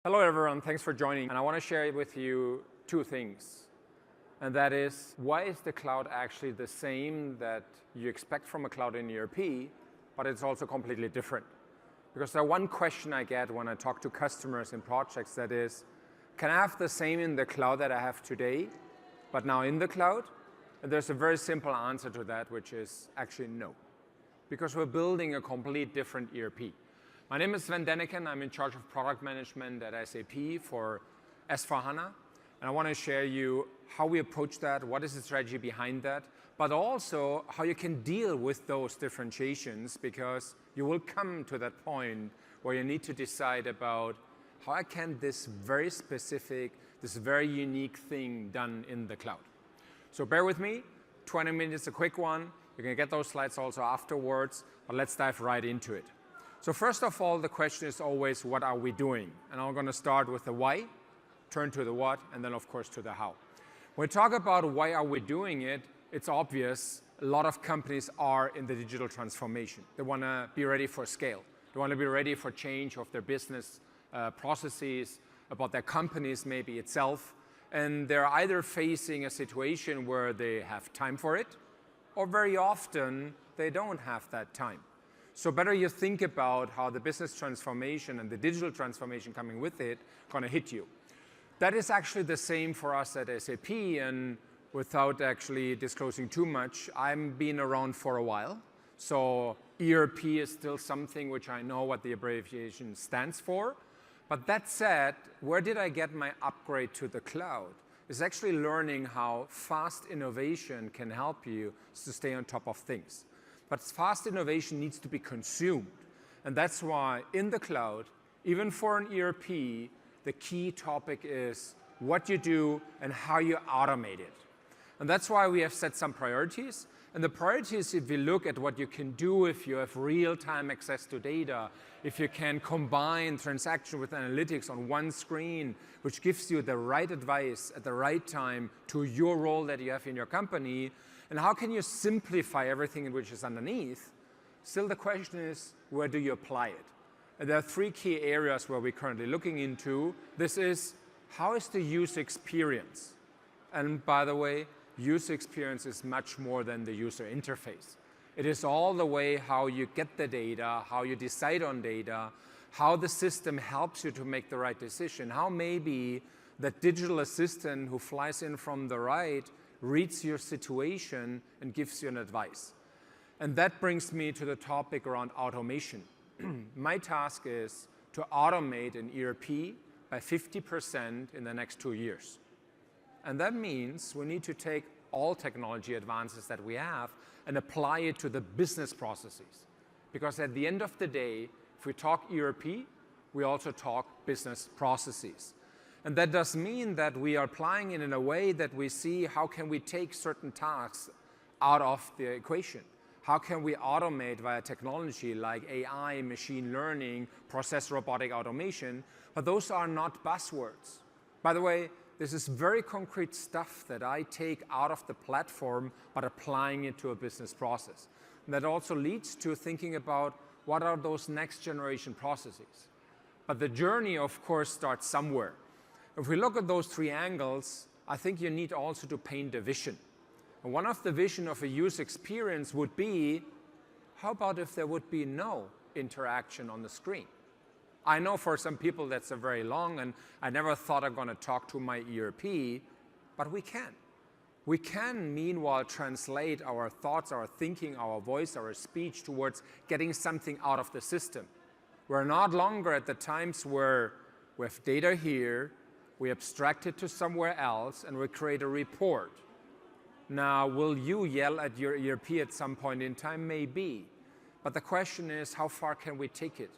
Hello everyone, thanks for joining. And I want to share with you two things. And that is, why is the cloud actually the same that you expect from a cloud in ERP, but it's also completely different? Because the one question I get when I talk to customers in projects, that is, can I have the same in the cloud that I have today, but now in the cloud? And there's a very simple answer to that, which is actually no. Because we're building a complete different ERP. My name is Sven Denecken. I'm in charge of product management at SAP for S4HANA. And I want to share you how we approach that, what is the strategy behind that, but also how you can deal with those differentiations, because you will come to that point where you need to decide about how can this very specific, this very unique thing done in the cloud. So bear with me, 20 minutes, a quick one. You can get those slides also afterwards, but let's dive right into it. So first of all, the question is always, what are we doing? And I'm going to start with the why, turn to the what, and then of course to the how. When we talk about why are we doing it, it's obvious a lot of companies are in the digital transformation. They want to be ready for scale. They want to be ready for change of their business processes, about their companies maybe itself. And they're either facing a situation where they have time for it, or very often they don't have that time. So better you think about how the business transformation and the digital transformation coming with it going to hit you. That is actually the same for us at SAP, and without actually disclosing too much, I've been around for a while. So ERP is still something which I know what the abbreviation stands for. But that said, where did I get my upgrade to the cloud? It's actually learning how fast innovation can help you to stay on top of things. But fast innovation needs to be consumed. And that's why in the cloud, even for an ERP, the key topic is what you do and how you automate it. And that's why we have set some priorities. And the priorities, if you look at what you can do if you have real-time access to data, if you can combine transaction with analytics on one screen, which gives you the right advice at the right time to your role that you have in your company, and how can you simplify everything which is underneath, still the question is, where do you apply it? And there are three key areas where we're currently looking into. This is, how is the user experience? And by the way, user experience is much more than the user interface. It is all the way how you get the data, how you decide on data, how the system helps you to make the right decision, how maybe that digital assistant who flies in from the right reads your situation and gives you an advice. And that brings me to the topic around automation. My task is to automate an ERP by 50% in the next 2 years. And that means we need to take all technology advances that we have and apply it to the business processes. Because at the end of the day, if we talk ERP, we also talk business processes. And that does mean that we are applying it in a way that we see how can we take certain tasks out of the equation. How can we automate via technology like AI, machine learning, process robotic automation? But those are not buzzwords. By the way, this is very concrete stuff that I take out of the platform, but applying it to a business process. And that also leads to thinking about what are those next generation processes. But the journey, of course, starts somewhere. If we look at those three angles, I think you need also to paint a vision. And one of the vision of a user experience would be, how about if there would be no interaction on the screen? I know for some people that's a very long, and I never thought I'm going to talk to my ERP, but we can. We can, meanwhile, translate our thoughts, our thinking, our voice, our speech towards getting something out of the system. We're not longer at the times where we have data here, we abstract it to somewhere else, and we create a report. Now, will you yell at your ERP at some point in time? Maybe. But the question is, how far can we take it?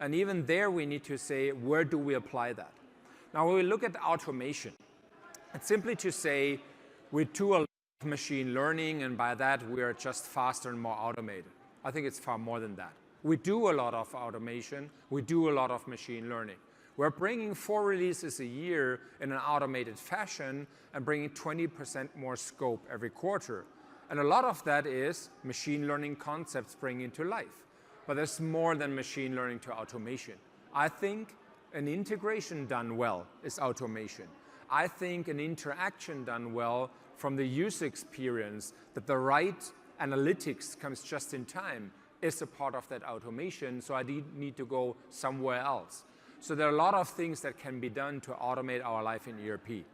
And even there, we need to say, where do we apply that? Now, when we look at automation, it's simply to say, we do a lot of machine learning, and by that, we are just faster and more automated. I think it's far more than that. We do a lot of automation. We do a lot of machine learning. We're bringing 4 releases a year in an automated fashion and bringing 20% more scope every quarter. And a lot of that is machine learning concepts bring into life. But there's more than machine learning to automation. I think an integration done well is automation. I think an interaction done well from the user experience, that the right analytics comes just in time, is a part of that automation, so I need to go somewhere else. So there are a lot of things that can be done to automate our life in ERP.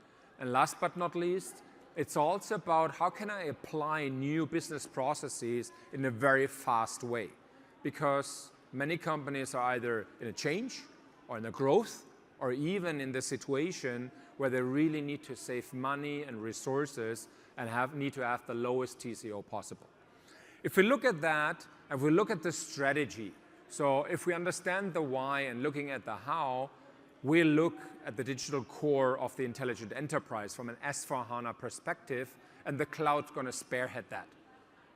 And last but not least, it's also about how can I apply new business processes in a very fast way. Because many companies are either in a change or in a growth or even in the situation where they really need to save money and resources and need to have the lowest TCO possible. If we look at that, if we look at the strategy, so if we understand the why and looking at the how, we look at the digital core of the intelligent enterprise from an S4HANA perspective, and the cloud's going to spearhead that.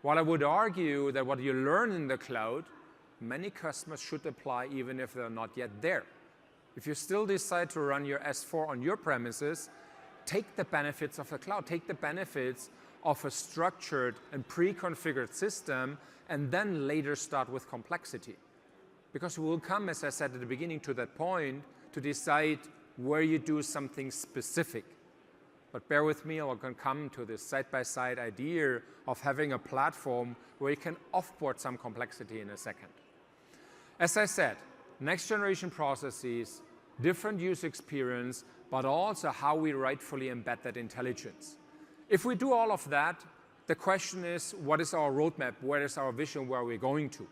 While I would argue that what you learn in the cloud, many customers should apply even if they're not yet there. If you still decide to run your S4 on your premises, take the benefits of the cloud, take the benefits of a structured and pre-configured system, and then later start with complexity. Because we will come, as I said at the beginning, to that point to decide where you do something specific. But bear with me, I'm going to come to this side-by-side idea of having a platform where you can offboard some complexity in a second. As I said, next generation processes, different user experience, but also how we rightfully embed that intelligence. If we do all of that, the question is, what is our roadmap? Where is our vision? Where are we going to?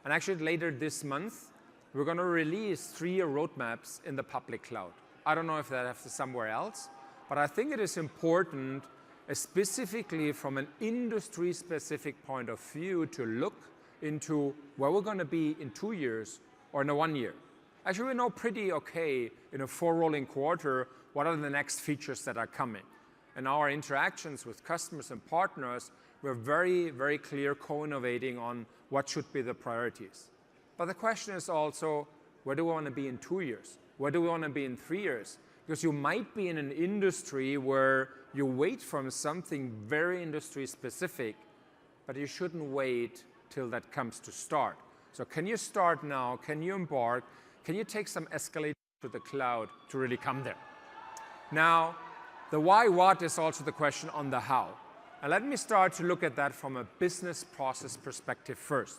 And actually later this month, we're going to release 3 roadmaps in the public cloud. I don't know if that happens somewhere else, but I think it is important, specifically from an industry-specific point of view, to look into where we're going to be in 2 years or in 1 year. Actually, we know pretty okay in a 4 rolling quarter what are the next features that are coming. In our interactions with customers and partners, we're very, very clear co-innovating on what should be the priorities. But the question is also, where do we want to be in 2 years? Where do we want to be in 3 years? Because you might be in an industry where you wait from something very industry specific, but you shouldn't wait till that comes to start. So can you start now? Can you embark? Can you take some escalation to the cloud to really come there? Now, the why what is also the question on the how. And let me start to look at that from a business process perspective first.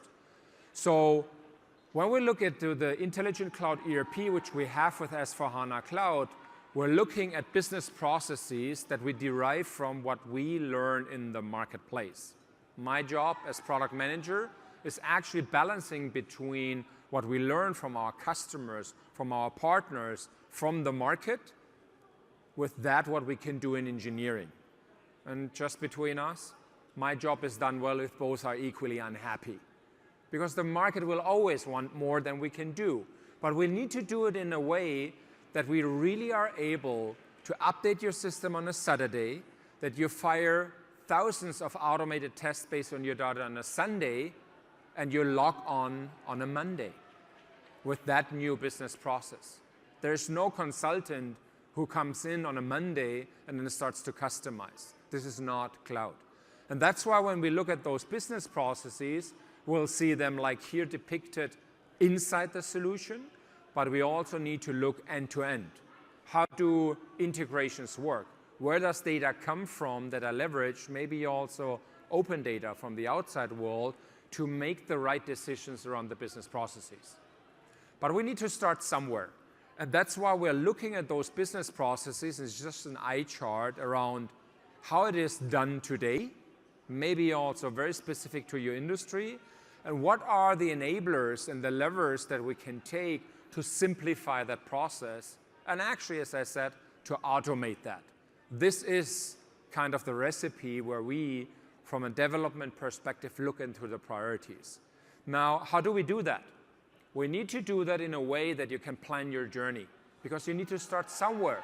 So when we look at the intelligent cloud ERP, which we have with S4HANA Cloud, we're looking at business processes that we derive from what we learn in the marketplace. My job as product manager is actually balancing between what we learn from our customers, from our partners, from the market, with that what we can do in engineering. And just between us, my job is done well if both are equally unhappy. Because the market will always want more than we can do. But we need to do it in a way that we really are able to update your system on a Saturday, that you fire thousands of automated tests based on your data on a Sunday, and you log on a Monday with that new business process. There's no consultant who comes in on a Monday and then starts to customize. This is not cloud. And that's why when we look at those business processes, we'll see them like here depicted inside the solution, but we also need to look end to end. How do integrations work? Where does data come from that are leveraged, maybe also open data from the outside world, to make the right decisions around the business processes? But we need to start somewhere. And that's why we're looking at those business processes as just an eye chart around how it is done today, maybe also very specific to your industry, and what are the enablers and the levers that we can take to simplify that process, and actually, as I said, to automate that. This is kind of the recipe where we, from a development perspective, look into the priorities. Now, how do we do that? We need to do that in a way that you can plan your journey, because you need to start somewhere.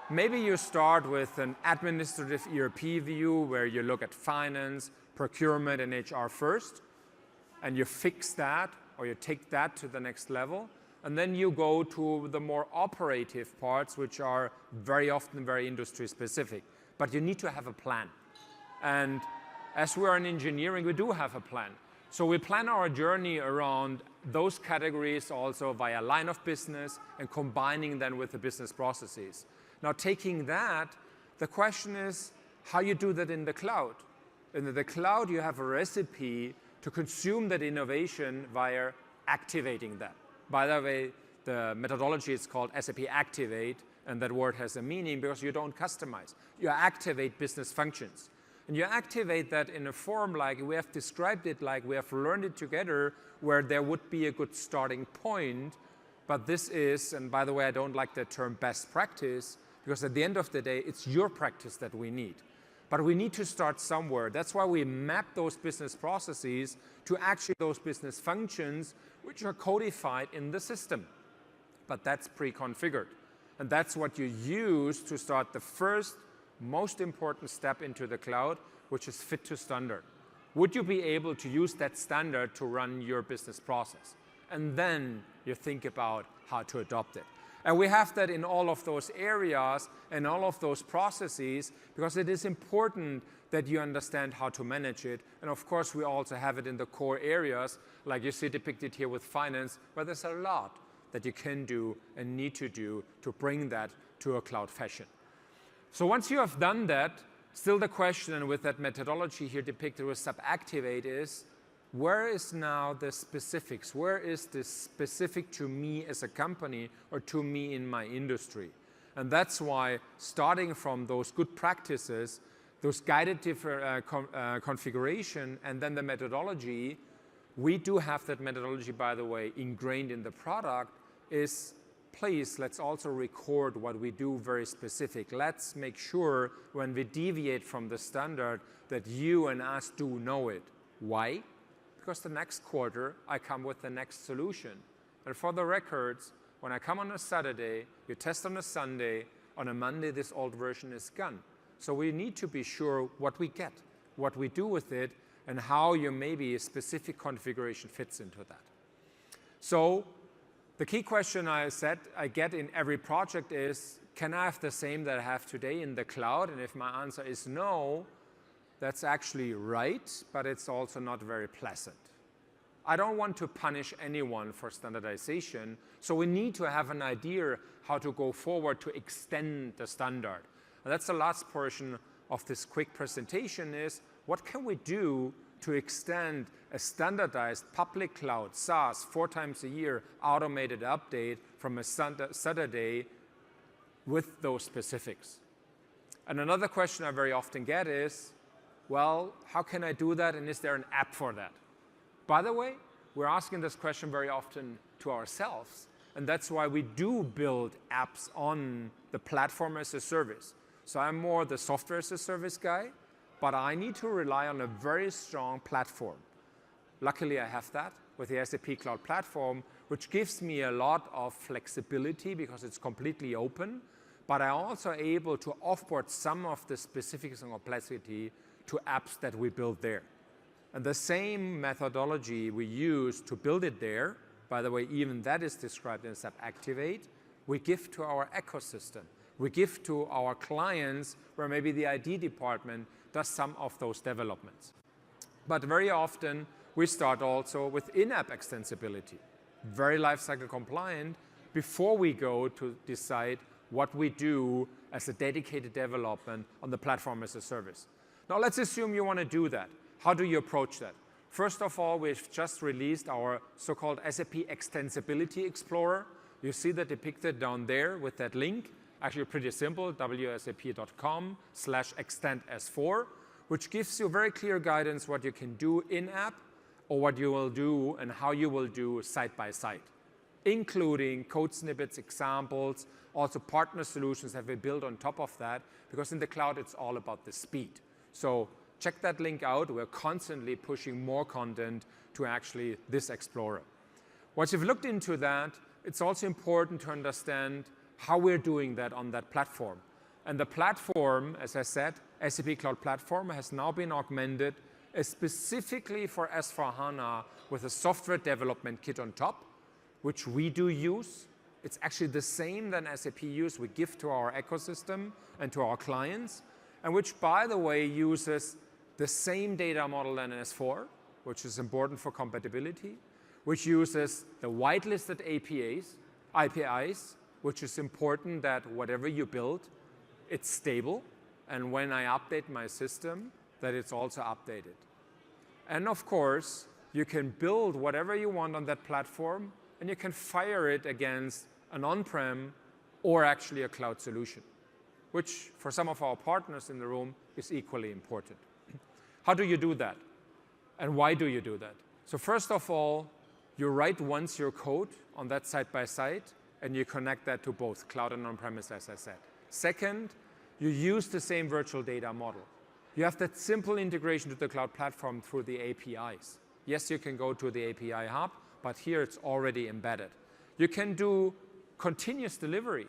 Maybe you start with an administrative ERP view where you look at finance, procurement, and HR first, and you fix that, or you take that to the next level, and then you go to the more operative parts, which are very often very industry specific. But you need to have a plan. And as we are in engineering, we do have a plan. So we plan our journey around those categories also via line of business and combining them with the business processes. Now taking that, the question is how you do that in the cloud. In the cloud you have a recipe to consume that innovation via activating that. By the way, the methodology is called SAPActivate, and that word has a meaning because you don't customize. You activate business functions. And you activate that in a form like we have described it, like we have learned it together, where there would be a good starting point. But this is, and by the way, I don't like the term best practice, because at the end of the day, it's your practice that we need. But we need to start somewhere. That's why we map those business processes to actually those business functions which are codified in the system. But that's pre-configured. And that's what you use to start the first most important step into the cloud, which is fit to standard. Would you be able to use that standard to run your business process? And then you think about how to adopt it. And we have that in all of those areas and all of those processes because it is important that you understand how to manage it. And of course, we also have it in the core areas, like you see depicted here with finance, where there's a lot that you can do and need to do to bring that to a cloud fashion. So once you have done that, still the question, and with that methodology here depicted with SAPActivate, is where is now the specifics? Where is this specific to me as a company or to me in my industry? And that's why starting from those good practices, those guided configuration, and then the methodology, we do have that methodology, by the way, ingrained in the product, is please, let's also record what we do very specific. Let's make sure when we deviate from the standard that you and us do know it. Why? Because the next quarter, I come with the next solution. And for the records, when I come on a Saturday, you test on a Sunday, on a Monday, this old version is gone. So we need to be sure what we get, what we do with it, and how your maybe a specific configuration fits into that. So the key question I get in every project is, can I have the same that I have today in the cloud? And if my answer is no, that's actually right, but it's also not very pleasant. I don't want to punish anyone for standardization, so we need to have an idea how to go forward to extend the standard. And that's the last portion of this quick presentation is, what can we do to extend a standardized public cloud, SaaS, 4 times a year, automated update from a Saturday with those specifics? And another question I very often get is, well, how can I do that, and is there an app for that? By the way, we're asking this question very often to ourselves, and that's why we do build apps on the platform as a service. So I'm more the software as a service guy, but I need to rely on a very strong platform. Luckily, I have that with the SAP Cloud Platform, which gives me a lot of flexibility because it's completely open, but I'm also able to offboard some of the specifics and complexity to apps that we build there. And the same methodology we use to build it there, by the way, even that is described in SAPActivate, we give to our ecosystem. We give to our clients where maybe the ID department does some of those developments. But very often, we start also with in-app extensibility, very lifecycle compliant, before we go to decide what we do as a dedicated development on the platform as a service. Now let's assume you want to do that. How do you approach that? First of all, we've just released our so-called SAP Extensibility Explorer. You see that depicted down there with that link. Actually pretty simple, wsap.com/extends4, which gives you very clear guidance what you can do in-app or what you will do and how you will do side by side, including code snippets, examples, also partner solutions that we build on top of that, because in the cloud it's all about the speed. So check that link out. We're constantly pushing more content to actually this Explorer. Once you've looked into that, it's also important to understand how we're doing that on that platform. And the platform, as I said, SAP Cloud Platform has now been augmented specifically for S4HANA with a software development kit on top, which we do use. It's actually the same than SAP use we give to our ecosystem and to our clients, and which, by the way, uses the same data model than S4, which is important for compatibility, which uses the whitelisted APIs, which is important that whatever you build, it's stable, and when I update my system, that it's also updated. And of course, you can build whatever you want on that platform, and you can fire it against an on-prem or actually a cloud solution, which for some of our partners in the room is equally important. How do you do that? And why do you do that? So first of all, you write once your code on that side-by-side, and you connect that to both cloud and on-premise, as I said. Second, you use the same virtual data model. You have that simple integration to the cloud platform through the APIs. Yes, you can go to the API hub, but here it's already embedded. You can do continuous delivery,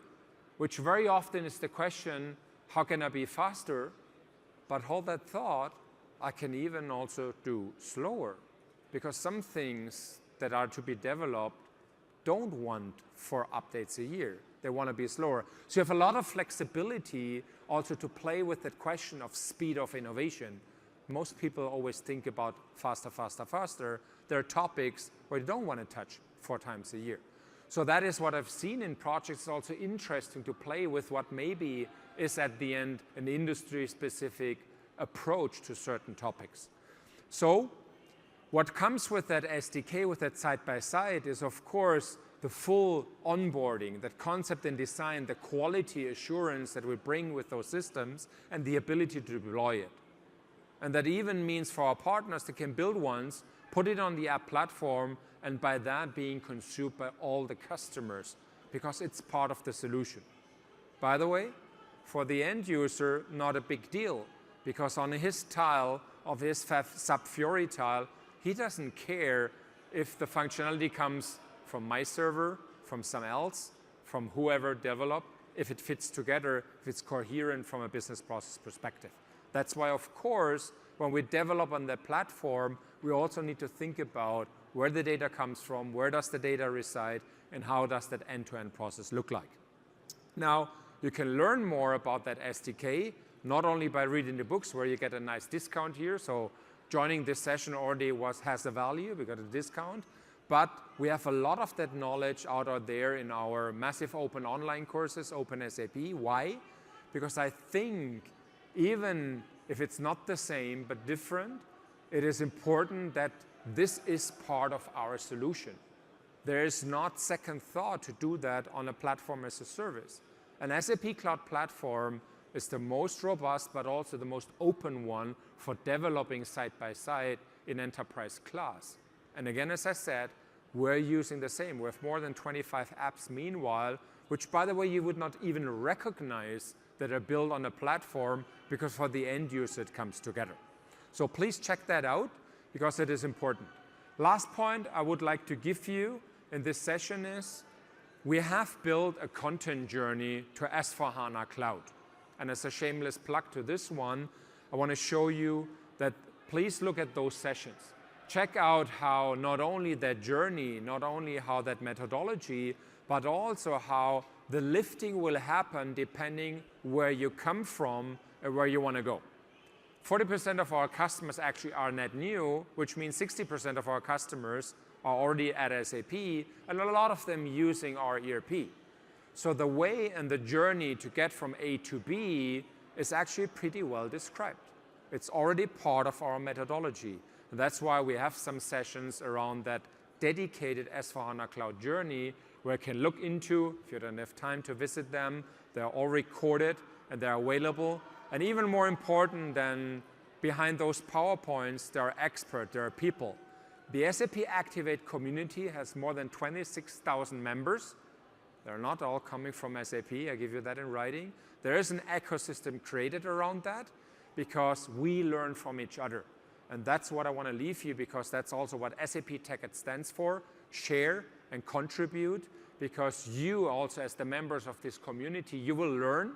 which very often is the question, how can I be faster? But hold that thought, I can even also do slower, because some things that are to be developed don't want 4 updates a year. They want to be slower. So you have a lot of flexibility also to play with that question of speed of innovation. Most people always think about faster, faster, faster. There are topics where you don't want to touch 4 times a year. So that is what I've seen in projects. It's also interesting to play with what maybe is at the end an industry-specific approach to certain topics. So what comes with that SDK, with that side-by-side, is of course the full onboarding, that concept and design, the quality assurance that we bring with those systems, and the ability to deploy it. And that even means for our partners, they can build ones, put it on the app platform, and by that being consumed by all the customers, because it's part of the solution. By the way, for the end user, not a big deal, because on his tile of his SAP Fiori tile, he doesn't care if the functionality comes from my server, from someone else, from whoever developed, if it fits together, if it's coherent from a business process perspective. That's why, of course, when we develop on that platform, we also need to think about where the data comes from, where does the data reside, and how does that end-to-end process look like. Now, you can learn more about that SDK, not only by reading the books, where you get a nice discount here. So joining this session already has a value, we got a discount. But we have a lot of that knowledge out there in our massive open online courses, Open SAP. Why? Because I think even if it's not the same but different, it is important that this is part of our solution. There is not second thought to do that on a platform as a service. An SAP Cloud Platform is the most robust but also the most open one for developing side-by-side in enterprise class. And again, as I said, we're using the same. We have more than 25 apps meanwhile, which, by the way, you would not even recognize that are built on a platform, because for the end user it comes together. So please check that out, because it is important. Last point I would like to give you in this session is we have built a content journey to S4HANA Cloud. And as a shameless plug to this one, I want to show you that please look at those sessions. Check out how not only that journey, not only how that methodology, but also how the lifting will happen depending where you come from and where you want to go. 40% of our customers actually are net new, which means 60% of our customers are already at SAP, and a lot of them using our ERP. So the way and the journey to get from A to B is actually pretty well described. It's already part of our methodology. And that's why we have some sessions around that dedicated S4HANA Cloud journey, where you can look into, if you don't have time to visit them, they're all recorded and they're available. And even more important than behind those PowerPoints, there are experts, there are people. The SAPActivate community has more than 26,000 members. They're not all coming from SAP, I give you that in writing. There is an ecosystem created around that because we learn from each other. And that's what I want to leave you, because that's also what SAP TechEd stands for, share and contribute, because you also, as the members of this community, you will learn,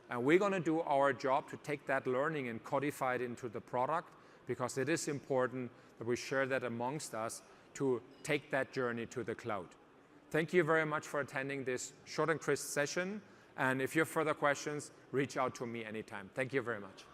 and we're going to do our job to take that learning and codify it into the product, because it is important that we share that amongst us to take that journey to the cloud. Thank you very much for attending this short and crisp session, and if you have further questions, reach out to me anytime. Thank you very much.